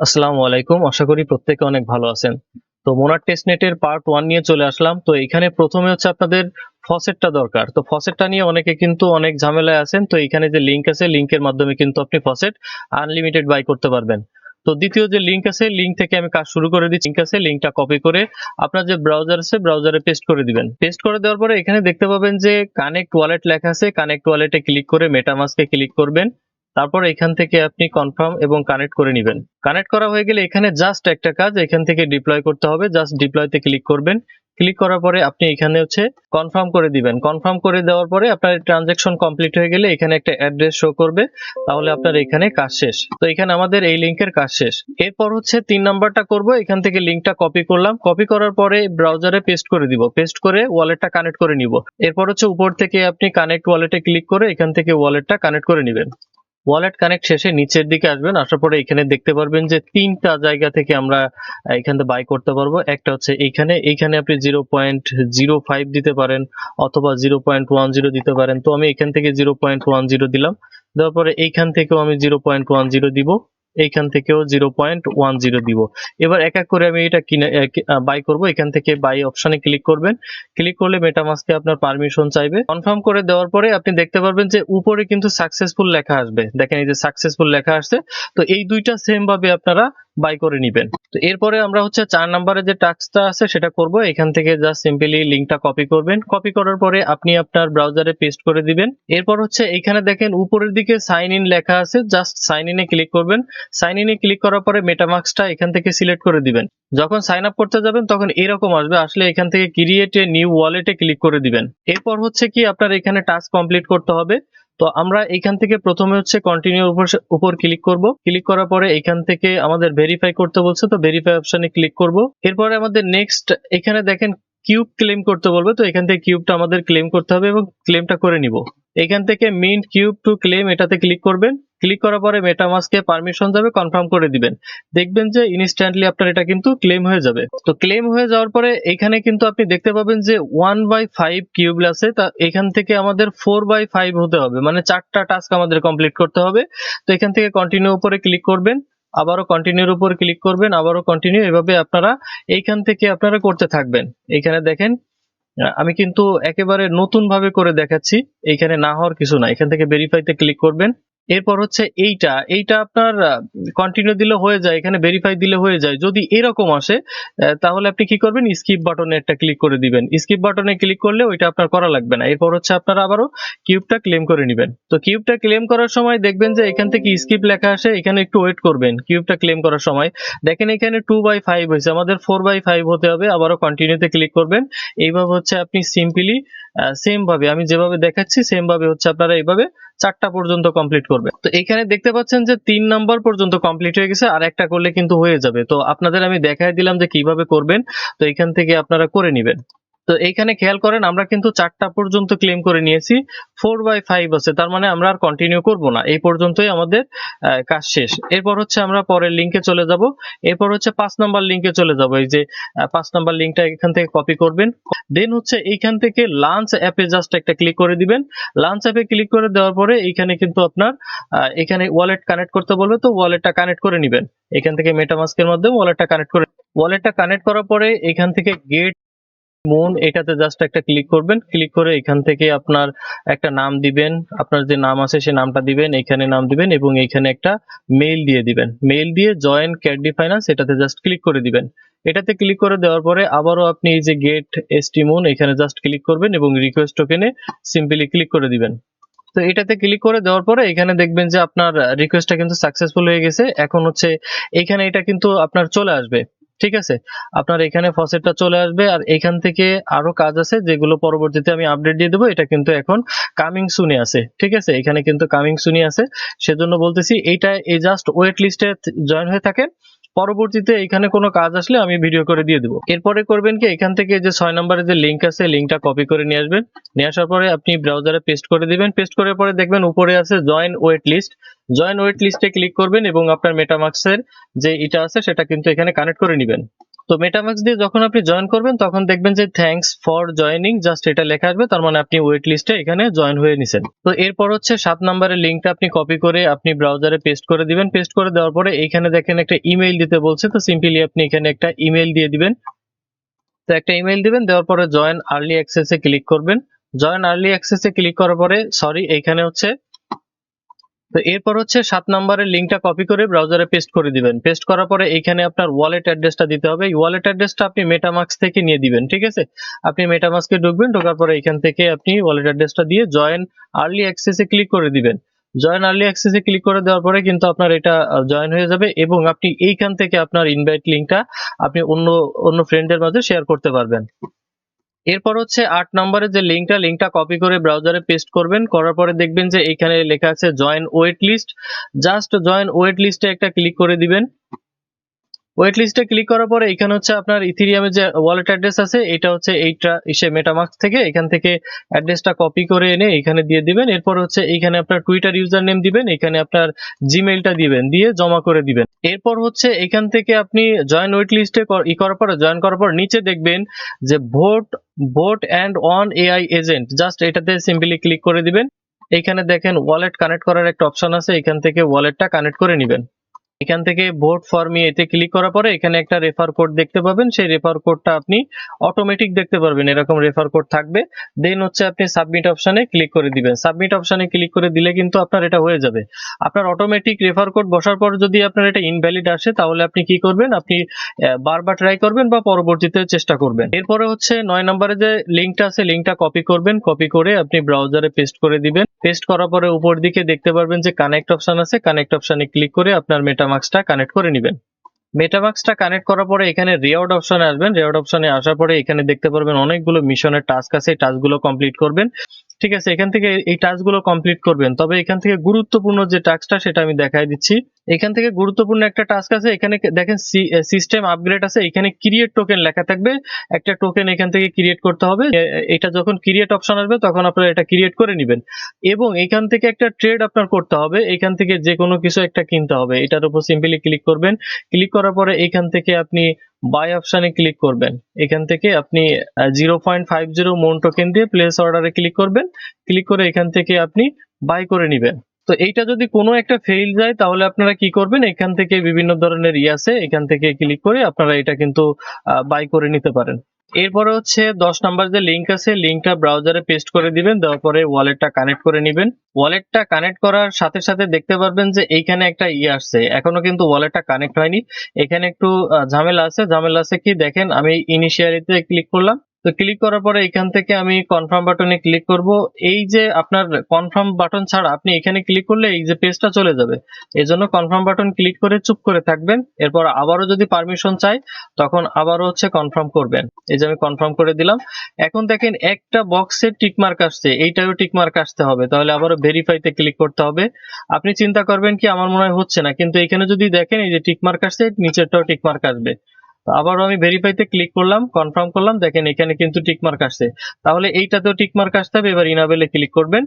আসসালামু আলাইকুম। আশা করি প্রত্যেকে অনেক ভালো আছেন। তো মোনার টেস্টনেটের পার্ট 1 নিয়ে চলে আসলাম। তো এখানে ১ম এ হচ্ছে আপনাদের ফসেটটা দরকার। তো ফসেটটা নিয়ে অনেকে কিন্তু অনেক ঝামেলায় আছেন। তো এখানে যে লিংক আছে, লিংকের মাধ্যমে কিন্তু আপনি ফসেট আনলিমিটেড বাই করতে পারবেন। তো দ্বিতীয় যে লিংক আছে, লিংক থেকে আমি কাজ শুরু করে দিচ্ছি। লিংক আছে, লিংকটা কপি করে আপনার যে ব্রাউজার আছে, ব্রাউজারে পেস্ট করে দিবেন। পেস্ট করে দেওয়ার পরে এখানে দেখতে পাবেন যে কানেক্ট ওয়ালেট লেখা আছে। কানেক্ট ওয়ালেটে ক্লিক করে মেটামাস্কে ক্লিক করবেন। তারপর এখান থেকে আপনি কনফার্ম এবং কানেক্ট করে নিবেন। কানেক্ট করা হয়ে গেলে এখানে জাস্ট একটা কাজ, এখান থেকে ডিপ্লয় করতে হবে। জাস্ট ডিপ্লয়তে ক্লিক করবেন। ক্লিক করার পরে আপনি এখানে হচ্ছে কনফার্ম করে দিবেন। কনফার্ম করে দেওয়ার পরে আপনার ট্রানজাকশন কমপ্লিট হয়ে গেলে এখানে একটা অ্যাড্রেস শো করবে। তাহলে আপনার এখানে কাজ শেষ। তো এখানে আমাদের এই লিংকের কাজ শেষ। এরপর হচ্ছে ৩ নাম্বারটা করব। এখান থেকে লিংকটা কপি করলাম। কপি করার পরে ব্রাউজারে পেস্ট করে দিব। পেস্ট করে ওয়ালেটটা কানেক্ট করে নিব। এরপর হচ্ছে উপর থেকে আপনি কানেক্ট ওয়ালেটে ক্লিক করে এখান থেকে ওয়ালেটটা কানেক্ট করে নিবেন। ওয়ালেট কানেক্ট শেষে নিচের দিকে আসবেন। আসার পরে এখানে দেখতে পারবেন যে ৩টা জায়গা থেকে আমরা এখান থেকে বাই করতে পারবো। একটা হচ্ছে এইখানে আপনি 0.05 দিতে পারেন অথবা 0.10 দিতে পারেন। তো আমি এখান থেকে 0.10 দিলাম। দেওয়ার পরে এইখান থেকেও আমি 0.10 দিব। এইখান থেকেও 0.10 দিব। এবার এক এক করে আমি এটা কিনে বাই করব। এখান থেকে বাই অপশনে ক্লিক করবেন। ক্লিক করলে মেটামাস্কে আপনার পারমিশন চাইবে। কনফার্ম করে দেওয়ার পরে আপনি দেখতে পারবেন যে উপরে কিন্তু সাকসেসফুল লেখা আসবে। দেখেন এই যে সাকসেসফুল লেখা আসছে। তো এই দুইটা সেম ভাবে আপনারা বাই করে নিবেন। তো এরপরে আমরা হচ্ছে ৪ নম্বরে যে টাস্কটা আছে সেটা করব। এখান থেকে জাস্ট সিম্পলি লিংকটা কপি করবেন। কপি করার পরে আপনি আপনার ব্রাউজারে পেস্ট করে দিবেন। এরপর হচ্ছে এখানে দেখেন উপরের দিকে সাইন ইন লেখা আছে। জাস্ট সাইন ইনে ক্লিক করবেন। সাইন ইনে ক্লিক করার পরে মেটামাস্কটা এখান থেকে সিলেক্ট করে দিবেন। যখন সাইন আপ করতে যাবেন তখন এরকম আসবে। আসলে এখান থেকে ক্রিয়েট এ নিউ ওয়ালেটে ক্লিক করে দিবেন। এরপর হচ্ছে কি আপনার এখানে টাস্ক কমপ্লিট করতে হবে। তো আমরা এখান থেকে প্রথমে হচ্ছে কন্টিনিউ উপর ক্লিক করব। ক্লিক করার পরে এখান থেকে আমাদের ভেরিফাই করতে বলছে, তো ভেরিফাই অপশনে ক্লিক করব। এরপরে আমাদের নেক্সট এখানে দেখেন কিউব ক্লেম করতে বলবে। তো এখান থেকে কিউবটা আমাদের ক্লেম করতে হবে এবং ক্লেমটা করে নিব। এখান থেকে মিন্ট কিউব টু ক্লেম এটাতে ক্লিক করবেন। ক্লিক করার পরে মেটামাস্কে পারমিশন যাবে, কনফার্ম করে দিবেন। দেখবেন যে ইনস্ট্যান্টলি আপনার এটা কিন্তু ক্লেম হয়ে যাবে। তো ক্লেম হয়ে যাওয়ার পরে এখানে কিন্তু আপনি দেখতে পাবেন যে 1/5 কিউব আছে। তা এখান থেকে আমাদের 4/5 হতে হবে, মানে 4টা টাস্ক আমাদের কমপ্লিট করতে হবে। তো এখান থেকে কন্টিনিউ উপরে ক্লিক করবেন, আবারও কন্টিনিউর উপর ক্লিক করবেন, আবারও কন্টিনিউ। এভাবে আপনারা এইখান থেকে আপনারা করতে থাকবেন। এখানে দেখেন আমি কিন্তু একেবারে নতুন ভাবে করে দেখাচ্ছি। এইখানে না হওয়ার কিছু না। এখান থেকে ভেরিফাইতে ক্লিক করবেন। এরপর হচ্ছে এইটা আপনার কন্টিনিউ দিলে হয়ে যায়, এখানে ভেরিফাই দিলে হয়ে যায়। যদি এরকম আসে তাহলে আপনি কি করবেন, স্কিপ বাটনে একটা ক্লিক করে দিবেন। স্কিপ বাটনে ক্লিক করলে ওইটা আপনার করা লাগবে না। এরপর হচ্ছে আপনারা আবারও কিউবটা ক্লেম করে নেবেন। তো কিউবটা ক্লেম করার সময় দেখবেন যে এখান থেকে স্কিপ লেখা আসে, এখানে একটু ওয়েট করবেন। কিউবটা ক্লেম করার সময় দেখেন এখানে 2/5 হয়েছে, আমাদের 4/5 হতে হবে। আবারও কন্টিনিউতে ক্লিক করবেন। এইভাবে হচ্ছে আপনি সিম্পলি সেম ভাবে আমি যেভাবে দেখাচ্ছি সেম ভাবে হচ্ছে আপনারা এইভাবে 4টা পর্যন্ত কমপ্লিট করবে। তো এখানে দেখতে পাচ্ছেন যে ৩ নাম্বার পর্যন্ত কমপ্লিট হয়ে গেছে। আর একটা করলে কিন্তু হয়ে যাবে। তো আপনাদের আমি দেখাই দিলাম যে কিভাবে করবেন। তো এখান থেকে আপনারা করে নিবেন। তো এইখানে খেয়াল করেন আমরা কিন্তু 4টা পর্যন্ত ক্লেম করে নিয়েছি। 4/5 আছে, তার মানে আমরা আর কন্টিনিউ করব না। এই পর্যন্তই আমাদের কাজ শেষ। এরপর হচ্ছে আমরা পরের লিংকে চলে যাব। এরপর হচ্ছে ৫ নাম্বার লিংকে চলে যাব। এই যে ৫ নাম্বার লিংকটা এখান থেকে কপি করবেন। দেন হচ্ছে এইখান থেকে লাঞ্চ অ্যাপে জাস্ট একটা ক্লিক করে দিবেন। লাঞ্চ অ্যাপে ক্লিক করে দেওয়ার পরে এইখানে কিন্তু আপনার এখানে ওয়ালেট কানেক্ট করতে বলবে। তো ওয়ালেটটা কানেক্ট করে নিবেন। এখান থেকে মেটামাস্কের মাধ্যমে ওয়ালেটটা কানেক্ট করার পরে এখান থেকে গেট মুন এটাতে জাস্ট একটা ক্লিক করবেন। ক্লিক করে এখান থেকে আপনার একটা নাম দিবেন। আপনার যে নাম আছে সেই নামটা দিবেন, এখানে নাম দিবেন এবং এখানে একটা মেইল দিয়ে দিবেন। মেইল দিয়ে জয়েন ক্যাডি ফাইন্যান্স এটাতে জাস্ট ক্লিক করে দিবেন। এটাতে ক্লিক করে দেওয়ার পরে আবারও আপনি এই যে গেট এসটিমুন এখানে জাস্ট ক্লিক করবেন এবং রিকোয়েস্ট টোকেনে সিম্পলি ক্লিক করে দিবেন। তো এটাতে ক্লিক করে দেওয়ার পরে এখানে দেখবেন যে আপনার রিকোয়েস্টটা কিন্তু সাকসেসফুল হয়ে গেছে। এখন হচ্ছে এখানে এটা কিন্তু আপনার চলে আসবে। ঠিক আছে, আপনার এখানে ফসেটটা চলে আসবে। আর এখান থেকে আরো কাজ আছে যেগুলো পরবর্তীতে আমি আপডেট দিয়ে দেবো। এটা কিন্তু এখন কামিং সুনে আছে। ঠিক আছে, এখানে কিন্তু কামিং সুনি আছে, সেজন্য বলতেছি এইটা এই জাস্ট ওয়েট লিস্টে জয়েন হয়ে থাকেন। পরবর্তীতে এখানে কোনো কাজ আসলে আমি ভিডিও করে দিয়ে দেবো। এরপরে করবেন কি, এখান থেকে যে 6 নম্বরে যে লিংক আছে লিংকটা কপি করে নিয়ে আসবেন। নিয়ে আসার পরে আপনি ব্রাউজারে পেস্ট করে দিবেন। পেস্ট করার পরে দেখবেন উপরে আছে join wait list. Join wait লিস্টে ক্লিক করবেন এবং আপনার মেটামাস্কের যে এটা আছে সেটা কিন্তু এখানে কানেক্ট করে নিবেন। তো মেটামাক্স দিয়ে যখন আপনি জয়েন করবেন তখন দেখবেন যে থ্যাঙ্কস ফর জয়েনিং, জাস্ট এটা লেখা আসবে, তার মানে আপনি ওয়েট লিস্টে এখানে জয়েন হয়ে নিছেন। তো এরপর হচ্ছে 7 নম্বরের লিঙ্কটা আপনি কপি করে আপনি ব্রাউজারে পেস্ট করে দিবেন। পেস্ট করে দেওয়ার পরে এখানে দেখেন একটা ইমেইল দিতে বলছে, তো সিম্পলি আপনি এখানে একটা ইমেইল দিয়ে দিবেন। তো একটা ইমেইল দিবেন, দেওয়ার পরে জয়েন আর্লি অ্যাক্সেসে ক্লিক করবেন। জয়েন আর্লি অ্যাক্সেসে ক্লিক করার পরে এইখানে হচ্ছে, তো এরপর হচ্ছে 7 নম্বরের লিঙ্কটা কপি করে ব্রাউজারে পেস্ট করে দিবেন। পেস্ট করার পরে এখানে আপনার ওয়ালেট অ্যাড্রেসটা দিতে হবে। এই ওয়ালেট অ্যাড্রেসটা আপনি মেটামাক্স থেকে নিয়ে দিবেন, ঠিক আছে? আপনি মেটামাক্সে ঢুকবেন, ঢোকার পরে এখান থেকে আপনি ওয়ালেট অ্যাড্রেসটা দিয়ে জয়েন আর্লি অ্যাক্সেসে ক্লিক করে দিবেন। জয়েন আর্লি অ্যাক্সেসে ক্লিক করে দেওয়ার পরে কিন্তু আপনার এটা জয়েন হয়ে যাবে এবং আপনি এইখান থেকে আপনার ইনভাইট লিঙ্কটা আপনি অন্য অন্য ফ্রেন্ডের মাঝে শেয়ার করতে পারবেন। এরপর হচ্ছে 8 নম্বরের যে লিঙ্কটা কপি করে ব্রাউজারে পেস্ট করবেন। করার পরে দেখবেন যে এখানে লেখা আছে join wait list. Just join wait লিস্টে একটা ক্লিক করে দিবেন। ওয়েট লিস্টে ক্লিক করার পরে এখানে হচ্ছে আপনার ইথেরিয়ামের যে ওয়ালেট অ্যাড্রেস আছে, এটা হচ্ছে এইটা মেটামাস্ক থেকে এখান থেকে অ্যাড্রেসটা কপি করে এনে এখানে দিয়ে দিবেন। এরপর হচ্ছে এইখানে আপনার টুইটার ইউজার নেম দিবেন, এখানে আপনার জিমেইলটা দিবেন, দিয়ে জমা করে দিবেন। এরপর হচ্ছে এখান থেকে আপনি জয়েন ওয়েট লিস্টে জয়েন করার পর নিচে দেখবেন যে vote and on AI agent, just এটাতে সিম্পলি ক্লিক করে দিবেন। এখানে দেখেন ওয়ালেট কানেক্ট করার একটা অপশন আছে, এখান থেকে ওয়ালেটটা কানেক্ট করে নিবেন। এখান থেকে ভোট ফর মি এতে ক্লিক করার পরে এখানে একটা রেফার কোড দেখতে পাবেন, সেই রেফার কোডটা আপনি অটোমেটিক দেখতে পারবেন, এরকম রেফার কোড থাকবে। দেন হচ্ছে আপনি সাবমিট অপশনে ক্লিক করে দিবেন। সাবমিট অপশনে ক্লিক করে দিলে কিন্তু আপনার এটা হয়ে যাবে। আপনার অটোমেটিক রেফার কোড বসার পর যদি আপনার এটা ইনভ্যালিড আসে তাহলে আপনি কি করবেন, আপনি বারবার ট্রাই করবেন বা পরবর্তীতে চেষ্টা করবেন। এরপরে হচ্ছে 9 নম্বরে যে লিঙ্কটা আছে, লিঙ্কটা কপি করবেন, কপি করে আপনি ব্রাউজারে পেস্ট করে দিবেন। পেস্ট করার পরে উপর দিকে দেখতে পারবেন যে কানেক্ট অপশন আছে, কানেক্ট অপশনে ক্লিক করে আপনার মেটামাক্সটা কানেক্ট করে নেবেন। মেটামাক্সটা কানেক্ট করার পরে এখানে রেওয়ার্ড অপশনে আসবেন। রেওয়ার্ড অপশনে আসার পরে এখানে দেখতে পারবেন অনেকগুলো মিশনের টাস্ক আছে, এই টাস্কগুলো কমপ্লিট করবেন, ঠিক আছে? এখান থেকে এই টাস্কগুলো কমপ্লিট করবেন। তবে এখান থেকে গুরুত্বপূর্ণ যে টাস্কটা সেটা আমি দেখাই দিচ্ছি। এখান থেকে গুরুত্বপূর্ণ একটা টাস্ক আছে, এখানে দেখেন সিস্টেম আপগ্রেড আছে, এখানে ক্রিয়েট টোকেন লেখা থাকবে, একটা টোকেন এখান থেকে ক্রিয়েট করতে হবে। এটা যখন ক্রিয়েট অপশন আসবে তখন আপনারা এটা ক্রিয়েট করে নেবেন এবং এখান থেকে একটা ট্রেড আপনার করতে হবে, এখান থেকে যে কোনো কিছু একটা কিনতে হবে। এটার উপর সিম্পলি ক্লিক করবেন। ক্লিক করার পরে এখান থেকে আপনি বাই অপশনে ক্লিক করবেন। এখান থেকে আপনি 0.50 মন টোকেন দিয়ে প্লেস অর্ডারে ক্লিক করবেন। ক্লিক করে এখান থেকে আপনি বাই করে নেবেন। তো এইটা যদি কোনো একটা ফেইল যায় তাহলে আপনারা কি করবেন, এখান থেকে বিভিন্ন ধরনের আছে, এখান থেকে ক্লিক করে আপনারা এটা কিন্তু বাই করে নিতে পারেন। এরপরে হচ্ছে 10 নাম্বার যে লিঙ্ক আছে, লিঙ্কটা ব্রাউজারে পেস্ট করে দিবেন, দেওয়ার পরে ওয়ালেটটা কানেক্ট করে নেবেন। ওয়ালেটটা কানেক্ট করার সাথে সাথে দেখতে পারবেন যে এইখানে একটা আসছে, এখনো কিন্তু ওয়ালেটটা কানেক্ট হয়নি। এখানে একটু ঝামেলা আছে কি দেখেন, আমি ইনিশিয়ালিতে ক্লিক করলাম। তো ক্লিক করার পরে এখান থেকে আমি কনফার্ম বাটনে ক্লিক করব। এই যে আপনার কনফার্ম বাটন ছাড়া আপনি এখানে ক্লিক করলে এই যে পেজটা চলে যাবে, এই জন্য কনফার্ম বাটন ক্লিক করে চুপ করে থাকবেন। এরপর আবারও যদি পারমিশন চাই তখন আবারও হচ্ছে কনফার্ম করবেন। এই যে আমি কনফার্ম করে দিলাম। এখন দেখেন একটা বক্সে টিকমার্ক আসছে, এইটাও টিকমার্ক আসতে হবে, তাহলে আবারও ভেরিফাইতে ক্লিক করতে হবে। আপনি চিন্তা করবেন কি আমার মনে হয় হচ্ছে না, কিন্তু এখানে যদি দেখেন এই যে টিকমার্ক আসছে, নিচেরটাও টিকমার্ক আসবে। আবারও আমি ভেরিফাইতে ক্লিক করলাম, কনফার্ম করলাম, দেখেন এখানে কিন্তু টিকমার্ক আসছে, তাহলে এইটাতেও টিকমার্ক আসতে হবে। এবার ইনাবেলে ক্লিক করবেন।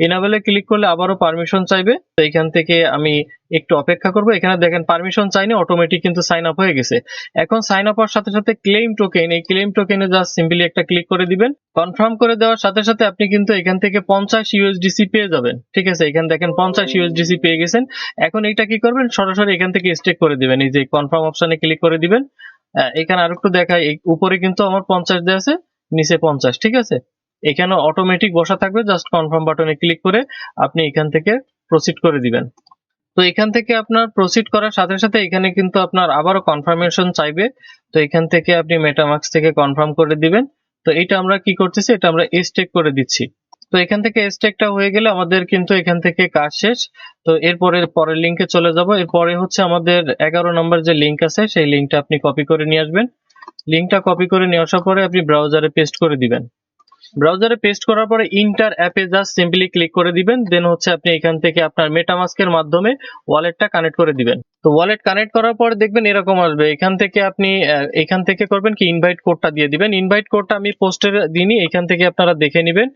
ইনাবেলে ক্লিক করলে আবারও পারমিশন চাইবে, তো এখান থেকে আমি একটু অপেক্ষা করব। এখানে দেখেন পারমিশন চাইনি, অটোমেটিক কিন্তু সাইন আপ হয়ে গেছে। এখন সাইন আপ হওয়ার সাথে সাথে ক্লেম টোকেন, এই ক্লেম টোকেনে জাস্ট সিম্পলি একটা ক্লিক করে দিবেন। কনফার্ম করে দেওয়ার সাথে সাথে আপনি কিন্তু এখান থেকে 50 ইউএসডিসি পেয়ে যাবেন, ঠিক আছে? এখানে দেখেন 50 ইউএসডিসি পেয়ে গেছেন। এখন এইটা কি করবেন, সরাসরি এখান থেকে স্টেক করে দিবেন। এই যে কনফার্ম অপশনে ক্লিক করে দিবেন। এখানে আরেকটু দেখাই, উপরে কিন্তু আমার 50 দেওয়া আছে, নিচে 50, ঠিক আছে? এখানে অটোমেটিক বসা থাকবে, জাস্ট কনফার্ম বাটনে ক্লিক করে আপনি এখান থেকে প্রসিড করে দিবেন। তো এখান থেকে আপনার প্রসিড করার সাথে সাথে এখানে কিন্তু আপনার আবারও কনফার্মেশন চাইবে, তো এখান থেকে আপনি মেটামাক্স থেকে কনফার্ম করে দিবেন। তো এটা আমরা কি করতেছি, এটা আমরা স্টেক করে দিচ্ছি। তো এখান থেকে স্টেকটা হয়ে গেলে আমাদের কিন্তু এখান থেকে কাজ শেষ। তো পরের লিঙ্কে চলে যাব। এরপরে হচ্ছে আমাদের 11 নম্বর যে লিঙ্ক আছে, সেই লিঙ্কটা আপনি কপি করে নিয়ে আসবেন। লিঙ্কটা কপি করে নিয়ে আসার পরে আপনি ব্রাউজারে পেস্ট করে দিবেন। ব্রাউজারে পেস্ট করার পরে ইন্টার অ্যাপে জাস্ট সিম্পলি ক্লিক করে দিবেন। দেন হচ্ছে আপনি এখান থেকে আপনার মেটামাস্কের মাধ্যমে ওয়ালেটটা কানেক্ট করে দিবেন। তো ওয়ালেট কানেক্ট করার পর দেখবেন এরকম আসবে। এখান থেকে আপনি এখান থেকে করবেন কি, ইনভাইট কোডটা দিয়ে দিবেন। ইনভাইট কোডটা আমি পোস্টের দিইনি, এখান থেকে আপনারা দেখে নেবেন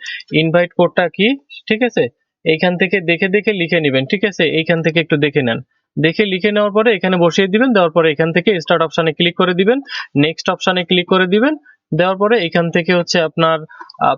ইনভাইট কোডটা কি, ঠিক আছে? এইখান থেকে দেখে দেখে লিখে নেবেন, ঠিক আছে? এইখান থেকে একটু দেখে নেন। দেখে লিখে নেওয়ার পরে এখানে বসিয়ে দিবেন, দেওয়ার পরে এখান থেকে স্টার্ট অপশনে ক্লিক করে দিবেন, নেক্সট অপশনে ক্লিক করে দিবেন, দেওয়ার পরে এখান থেকে হচ্ছে আপনার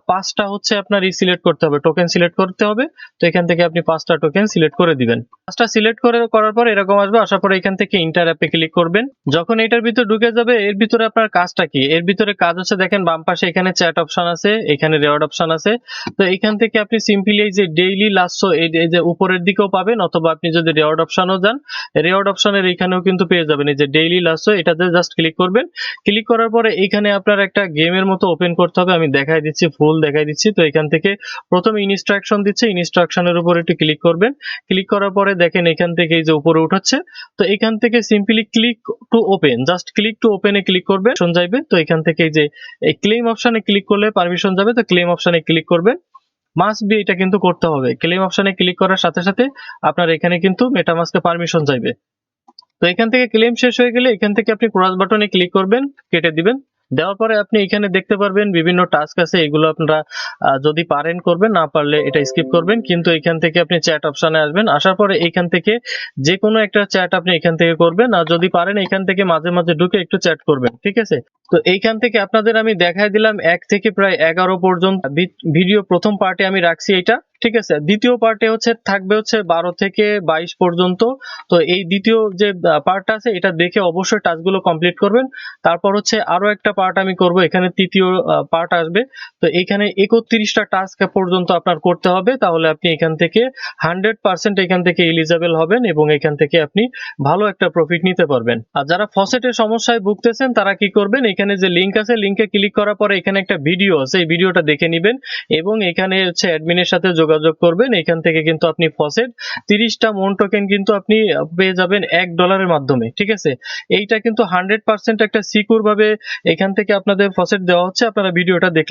5টা হচ্ছে আপনার সিলেক্ট করতে হবে, টোকেন সিলেক্ট করতে হবে। তো এখান থেকে আপনি 5টা টোকেন সিলেক্ট করে দিবেন। 5টা সিলেক্ট করার পর এরকম আসবে, আসার পরে এখান থেকে ইন্টার অ্যাপে ক্লিক করবেন। যখন এটার ভিতর ঢুকে যাবে, এর ভিতরে আপনার কাজটা কি, এর ভিতরে কাজ হচ্ছে দেখেন বাম পাশে এখানে চ্যাট অপশন আছে, এখানে রেওয়ার্ড অপশন আছে। তো এখান থেকে আপনি সিম্পলি এই যে ডেইলি লাস্ট এই যে উপরের দিকেও পাবেন, অথবা আপনি যদি রেওয়ার্ড অপশনও যান, রেওয়ার্ড অপশনের এখানেও কিন্তু পেয়ে যাবেন এই যে ডেইলি লাস্ট, এটাতে জাস্ট ক্লিক করবেন। ক্লিক করার পরে এখানে আপনার একটা গেমের মতো ওপেন করতে হবে, আমি দেখাই দিচ্ছি, ফুল দেখাই দিচ্ছি। তো এখান থেকে প্রথমে ইনস্ট্রাকশন দিচ্ছে, ইনস্ট্রাকশনের উপর একটু ক্লিক করবেন। ক্লিক করার পরে দেখেন এখান থেকে এই যে উপরে উঠাচ্ছে, তো এখান থেকে simply click to open, just click to ওপেনে ক্লিক করবেন, যাইবে। তো এখান থেকে এই যে এই ক্লেম অপশনে ক্লিক করলে পারমিশন যাবে, তো ক্লেম অপশনে ক্লিক করবেন। মাস্ট বি এটা কিন্তু করতে হবে, ক্লেম অপশনে ক্লিক করার সাথে সাথে আপনার এখানে কিন্তু মেটামাস্কে পারমিশন যাইবে। তো এখান থেকে ক্লেম শেষ হয়ে গেলে এখান থেকে আপনি ক্রস বাটনে ক্লিক করবেন, কেটে দিবেন। দেওয়ার পরে আপনি এখানে দেখতে পারবেন বিভিন্ন টাস্ক আছে, এগুলো আপনারা যদি পারেন করবেন, না পারলে এটা স্কিপ করবেন। কিন্তু এখান থেকে আপনি চ্যাট অপশনে আসবেন, আসার পরে এখান থেকে যে কোনো একটা চ্যাট আপনি এখান থেকে করবেন, আর যদি পারেন এখান থেকে মাঝে মাঝে ঢুকে একটু চ্যাট করবেন, ঠিক আছে। তো এইখান থেকে আপনাদের আমি দেখাই দিলাম 1 থেকে প্রায় 11 পর্যন্ত ভিডিও। প্রথম পার্টে আমি রাখছি এটা, ঠিক আছে। দ্বিতীয় পার্টে হচ্ছে থাকবে হচ্ছে 12 থেকে 22 পর্যন্ত। তো এই দ্বিতীয় যে পার্টটা আছে এটা দেখে অবশ্যই টাস্কগুলো কমপ্লিট করবেন। তারপর হচ্ছে আরো একটা পার্ট আমি করব, এখানে তৃতীয় পার্ট আসবে। তো এখানে 31টা টাস্ক পর্যন্ত আপনার করতে হবে, তাহলে আপনি এখান থেকে 100% এখান থেকে এলিজিবল হবেন এবং এখান থেকে আপনি ভালো একটা প্রফিট নিতে পারবেন। আর যারা ফসেটের সমস্যায় ভুগতেছেন তারা কি করবেন, এখানে যে লিংক আছে, লিংকে ক্লিক করার পরে এখানে একটা ভিডিও আছে, এই ভিডিওটা দেখে নেবেন এবং এখানে হচ্ছে অ্যাডমিনের সাথে যোগাযোগ করবেন। এখান থেকে কিন্তু আপনি ফসেট 30টা মন টোকেন কিন্তু আপনি পেয়ে যাবেন $1 মাধ্যমে, ঠিক আছে। এইটা কিন্তু 100% একটা সিকিউর ভাবে এখান থেকে আপনাদের ফসেট দেওয়া হচ্ছে, আপনারা ভিডিওটা দেখলে